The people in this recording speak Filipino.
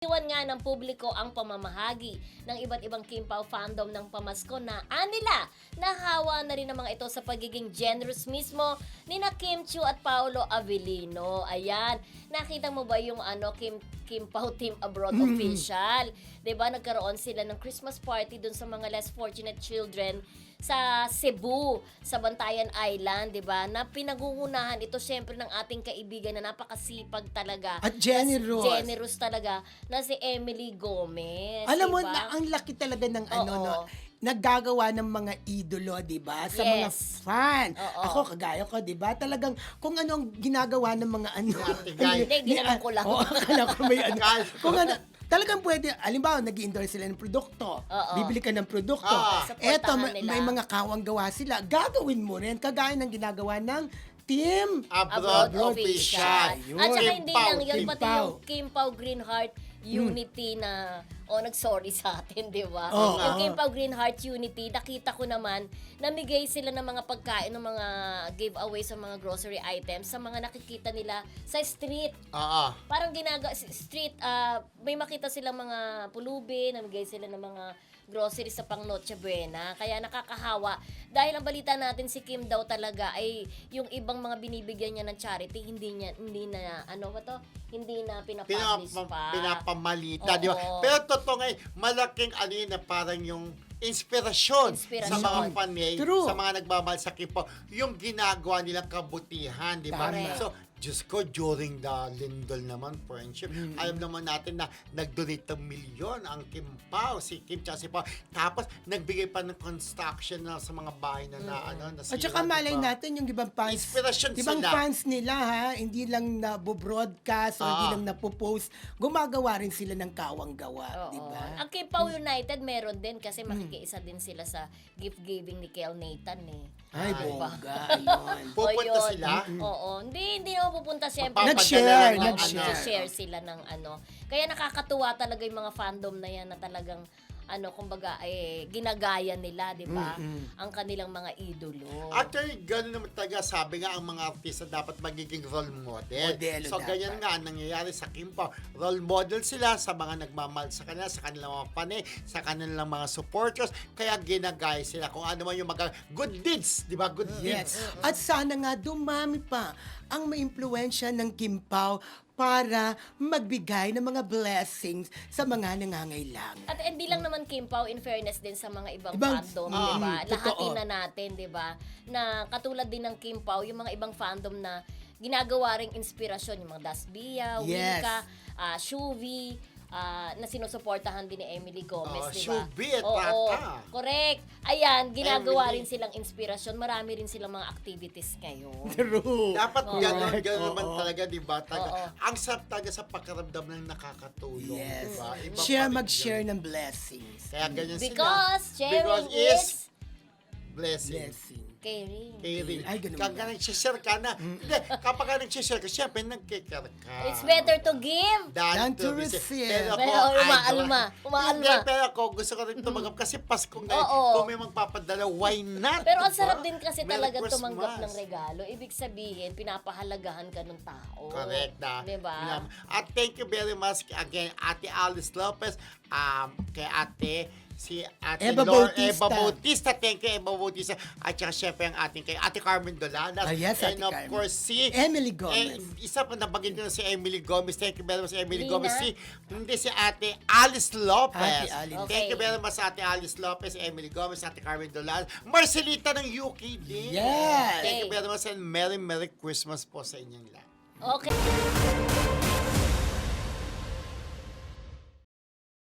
Iwan nga ng publiko ang pamamahagi ng iba't ibang Kim Pao fandom ng pamasko na anila nahawa na rin ng mga ito sa pagiging generous mismo ni na Kim Chiu at Paolo Avellino. Ayan, nakita mo ba yung Kim Pao Team Abroad official? 'Di ba nagkaroon sila ng Christmas party dun sa mga less fortunate children sa Cebu, sa Bantayan Island, 'di ba? Na pinagungunahan ito syempre ng ating kaibigan na napakasipag talaga. At generous. Generous talaga na si Emily Gomez. Alam mo, diba? ang laki talaga ng Oo. naggagawa ng mga idolo, 'di ba? Sa mga Yes. fan. Oo. Ako kagaya ko, 'di ba? Talagang kung ano ang ginagawa ng mga Ate Guy. Hindi, ginanong ko lang. Oo, akala ko may kung ano, talagang pwede, alimbawa, nag-endorse sila ng produkto. Oo. Bibili ka ng produkto. Supportahan Eto, nila. may mga kawang gawa sila. Gagawin mo rin, kagaya ng ginagawa ng Team Abroad Abroad official. official. At saka Kim hindi Pao, lang yun, Kim pati Pao. yung Kim Pao Green Heart Unity na nag-sorry sa atin, di ba? Oo. Yung Kim Pao Green Heart Unity, nakita ko naman, namigay sila ng mga pagkain, ng mga giveaway sa mga grocery items sa mga nakikita nila sa street. Oo. Parang street, may makita silang mga pulubi, namigay sila ng mga groceries sa pang Noche Buena. Kaya nakakahawa. Dahil ang balita natin si Kim daw talaga ay yung ibang mga binibigyan niya ng charity, hindi na pinapublish pa. Pinapamalita, di ba? Oo. Pero totoo nga, malaking ano yun na parang yung inspirasyon sa mga panay, True. sa mga nagmamahal sa Kipo, yung ginagawa nilang kabutihan, di ba? Tama. So, Diyos ko, during the Lindol naman friendship, alam naman natin na nag-donate ng milyon ang Kim Pao, si Kim tsaka si Pao. Tapos, nagbigay pa ng construction na sa mga bahay na At saka malay natin yung ibang fans. Inspiration ibang sila. fans nila, ha, hindi lang nabo-broadcast o hindi lang napopost. Gumagawa rin sila ng kawang gawa, Oo. di ba? Ang Kim Pao United meron din kasi makikiisa din sila sa gift giving ni Kel Nathan eh. Ay, Diba? bongga, yun. Pupunta O, yun. sila? Oo. Hindi naman pupunta siyempre. Nag-share, Magpapadala ng nag-share. Nag-share sila ng Kaya nakakatuwa talaga yung mga fandom na yan na talagang kumbaga, ginagaya nila, di ba? Ang kanilang mga idolo. Actually, gano'n naman talaga, sabi nga ang mga artista dapat magiging role model. Modelo So, dapat. ganyan nga ang nangyayari sa Kim Pao. Role model sila sa mga nagmamahal sa kanila, sa kanilang mga panay, sa kanilang mga supporters. Kaya ginagaya sila kung ano man yung mga good deeds, di ba? Good deeds. Yes. At sana nga dumami pa ang maimpluwensya ng Kim Pao para magbigay ng mga blessings sa mga nangangailangan. At hindi lang naman Kim Pao, in fairness din sa mga ibang Ibang- fandom, di ba? totoo. Lahatin na natin, di ba? Na katulad din ng Kim Pao, yung mga ibang fandom na ginagawa ring inspirasyon, yung mga Dasbia, Yes. Wika, Shuvi, na sinusuportahan din ni Emily Gomez, Oh, di ba? Shuvi at Oo, Tata. correct. Ayan, ginagawa Emily. rin silang inspirasyon. Marami rin silang mga activities ngayon. True. Dapat gano'n Correct. naman Oo. talaga, di ba? Talaga. Oo. Ang sarap talaga sa pakaramdam ng nakakatulong, Yes. di ba? Iba Share, pa rin mag-share yun. ng blessings. Kaya ganyan Because sila. sharing Because is blessing. Blessing. caring. Caring. Ay, ganun Kapag ba? nag-share ka na, hindi, kapag ka nag-share ka, syempre nag-care ka. It's better to give. Than to receive. Pero Pero ako, umaalma. Hindi, pero ako gusto ko rin tumanggap kasi Pasko ngayon. Oo. Kung may magpapadala, why not? Pero ang Diba? sarap din kasi Merry talaga Christmas. tumanggap ng regalo. Ibig sabihin, pinapahalagahan ka ng tao. Correct na. Diba? At thank you very much again, Ate Alice Lopez, kay si Ate Eva Eva Bautista. Bautista. Thank you, Eva Bautista. At saka syempre ang ating kay Ate Carmen Dolanas. Yes, Ate And of Carmen. course, si Emily Gomez. isa pa nabagin ko na si Emily Gomez. Thank you very much, Emily Lina? Gomez. Hindi si Ate Alice Lopez. Ate Alice. Okay. Thank you very much, Ate Alice Lopez, Emily Gomez, Ate Carmen Dolanas. Marcelita ng UK din. Yes. Thank you very much and Merry Christmas po sa inyong lahat. Okay.